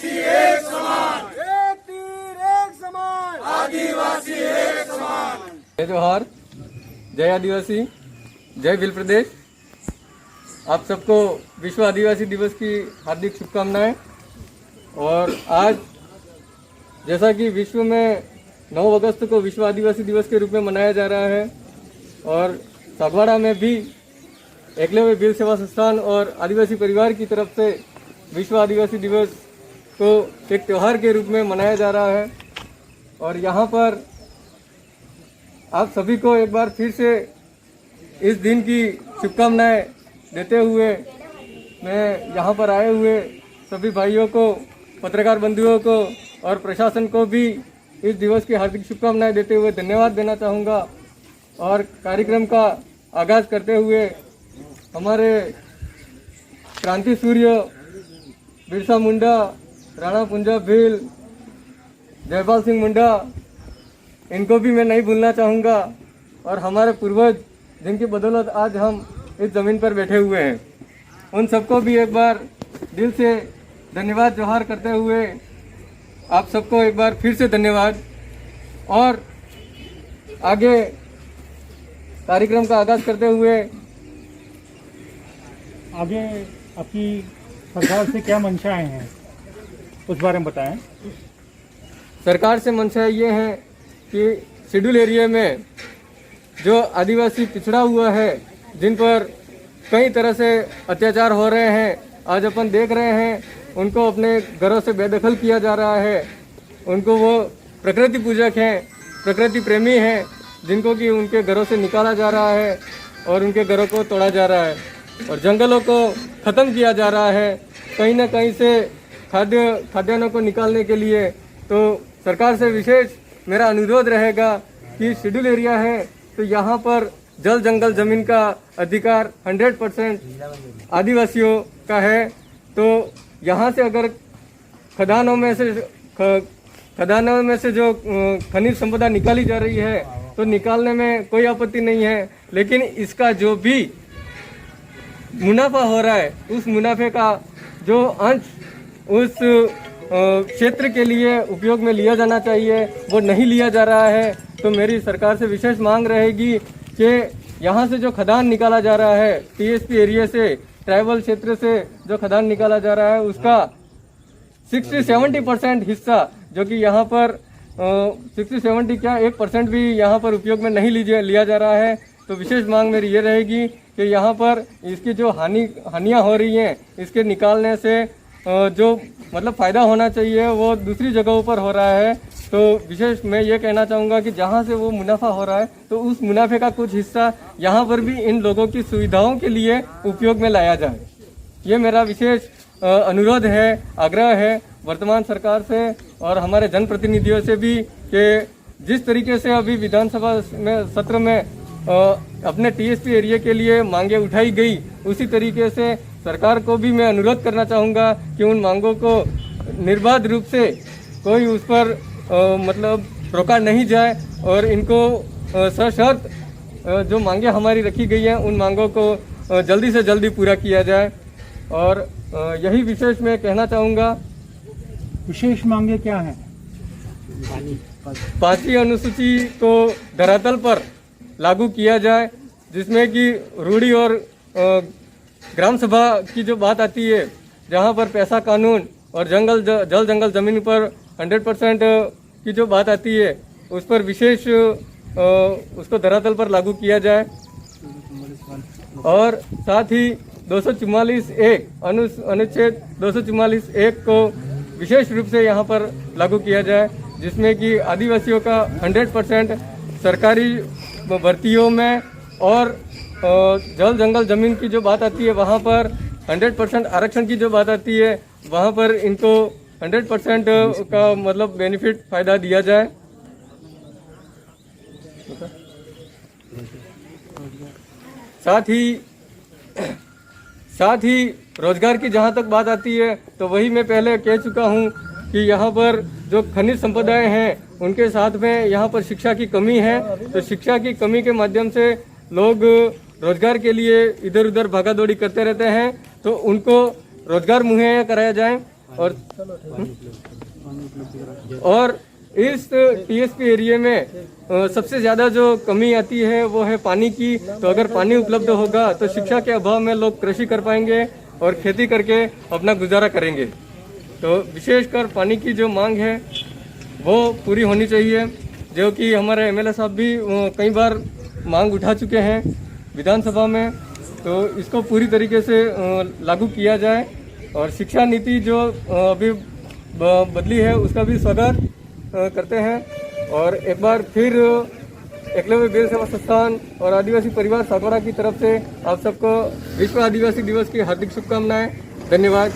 आदिवासी एक समान, एक तीर एक समान, आदिवासी एक समान। जय जोहार, जय आदिवासी, जय भील प्रदेश। आप सबको विश्व आदिवासी दिवस की हार्दिक शुभकामनाएं। और आज जैसा कि विश्व में 9 अगस्त को विश्व आदिवासी दिवस के रूप में मनाया जा रहा है और सागवाड़ा में भी एकलव्य भील सेवा संस्थान और आदिवासी परिवार की तरफ से विश्व आदिवासी दिवस को एक त्यौहार के रूप में मनाया जा रहा है। और यहाँ पर आप सभी को एक बार फिर से इस दिन की शुभकामनाएं देते हुए मैं यहाँ पर आए हुए सभी भाइयों को, पत्रकार बंधुओं को और प्रशासन को भी इस दिवस की हार्दिक शुभकामनाएं देते हुए धन्यवाद देना चाहूँगा। और कार्यक्रम का आगाज़ करते हुए हमारे क्रांति सूर्य बिरसा मुंडा, राणा पुंजा भील, जयपाल सिंह मुंडा, इनको भी मैं नहीं भूलना चाहूँगा। और हमारे पूर्वज जिनकी बदौलत आज हम इस ज़मीन पर बैठे हुए हैं, उन सबको भी एक बार दिल से धन्यवाद जोहार करते हुए आप सबको एक बार फिर से धन्यवाद। और आगे कार्यक्रम का आगाज़ करते हुए आगे आपकी सरकार से क्या मंशाएं हैं उस बारे में बताएं। सरकार से मंशा ये है कि शेड्यूल एरिया में जो आदिवासी पिछड़ा हुआ है, जिन पर कई तरह से अत्याचार हो रहे हैं, आज अपन देख रहे हैं, उनको अपने घरों से बेदखल किया जा रहा है। उनको वो प्रकृति पूजक हैं, प्रकृति प्रेमी हैं, जिनको कि उनके घरों से निकाला जा रहा है और उनके घरों को तोड़ा जा रहा है और जंगलों को ख़त्म किया जा रहा है कहीं ना कहीं से खाद्यान्नों को निकालने के लिए। तो सरकार से विशेष मेरा अनुरोध रहेगा कि शेड्यूल एरिया है तो यहाँ पर जल जंगल ज़मीन का अधिकार 100% आदिवासियों का है। तो यहाँ से अगर खदानों में से जो खनिज संपदा निकाली जा रही है तो निकालने में कोई आपत्ति नहीं है, लेकिन इसका जो भी मुनाफा हो रहा है उस मुनाफे का जो अंश उस क्षेत्र के लिए उपयोग में लिया जाना चाहिए, वो नहीं लिया जा रहा है। तो मेरी सरकार से विशेष मांग रहेगी कि यहाँ से जो खदान निकाला जा रहा है, टीएसपी एरिया से, ट्राइबल क्षेत्र से जो खदान निकाला जा रहा है, उसका 60-70% हिस्सा जो कि यहाँ पर 60-70 क्या 1% भी यहाँ पर उपयोग में नहीं लिया जा रहा है। तो विशेष मांग मेरी ये रहेगी कि यहाँ पर इसकी जो हानियाँ हो रही हैं, इसके निकालने से जो मतलब फ़ायदा होना चाहिए वो दूसरी जगहों पर हो रहा है। तो विशेष मैं ये कहना चाहूँगा कि जहाँ से वो मुनाफा हो रहा है तो उस मुनाफे का कुछ हिस्सा यहाँ पर भी इन लोगों की सुविधाओं के लिए उपयोग में लाया जाए। ये मेरा विशेष अनुरोध है, आग्रह है वर्तमान सरकार से और हमारे जनप्रतिनिधियों से भी कि जिस तरीके से अभी विधानसभा में सत्र में अपने टीएसपी एरिया के लिए मांगे उठाई गई, उसी तरीके से सरकार को भी मैं अनुरोध करना चाहूँगा कि उन मांगों को निर्बाध रूप से कोई उस पर मतलब रोका नहीं जाए और इनको सशर्त जो मांगे हमारी रखी गई हैं उन मांगों को जल्दी से जल्दी पूरा किया जाए। और यही विशेष मैं कहना चाहूँगा। विशेष मांगे क्या हैं? 5वीं अनुसूची को धरातल पर लागू किया जाए, जिसमें कि रूढ़ी और ग्राम सभा की जो बात आती है, जहाँ पर पैसा कानून और जल जंगल ज़मीन पर 100% की जो बात आती है, उस पर विशेष उसको धरातल पर लागू किया जाए। और साथ ही 244(1) अनुच्छेद 244(1) को विशेष रूप से यहाँ पर लागू किया जाए, जिसमें कि आदिवासियों का 100% सरकारी भर्तियों में और जल जंगल ज़मीन की जो बात आती है वहाँ पर 100% आरक्षण की जो बात आती है, वहाँ पर इनको 100% का मतलब बेनिफिट फ़ायदा दिया जाए। साथ ही रोजगार की जहाँ तक बात आती है तो वही मैं पहले कह चुका हूँ कि यहाँ पर जो खनिज संपदाएं हैं उनके साथ में यहाँ पर शिक्षा की कमी है। तो शिक्षा की कमी के माध्यम से लोग रोजगार के लिए इधर उधर भागा दौड़ी करते रहते हैं, तो उनको रोजगार मुहैया कराया जाए। और इस टीएसपी एरिया में सबसे ज़्यादा जो कमी आती है वो है पानी की। तो अगर पानी उपलब्ध होगा तो शिक्षा के अभाव में लोग कृषि कर पाएंगे और खेती करके अपना गुजारा करेंगे। तो विशेषकर पानी की जो मांग है वो पूरी होनी चाहिए, जो कि हमारे एमएलए साहब भी कई बार मांग उठा चुके हैं विधानसभा में। तो इसको पूरी तरीके से लागू किया जाए और शिक्षा नीति जो अभी बदली है उसका भी स्वागत करते हैं। और एक बार फिर एकलव्य बाल सेवा संस्थान और आदिवासी परिवार सागवाड़ा की तरफ से आप सबको विश्व आदिवासी दिवस की हार्दिक शुभकामनाएं। धन्यवाद।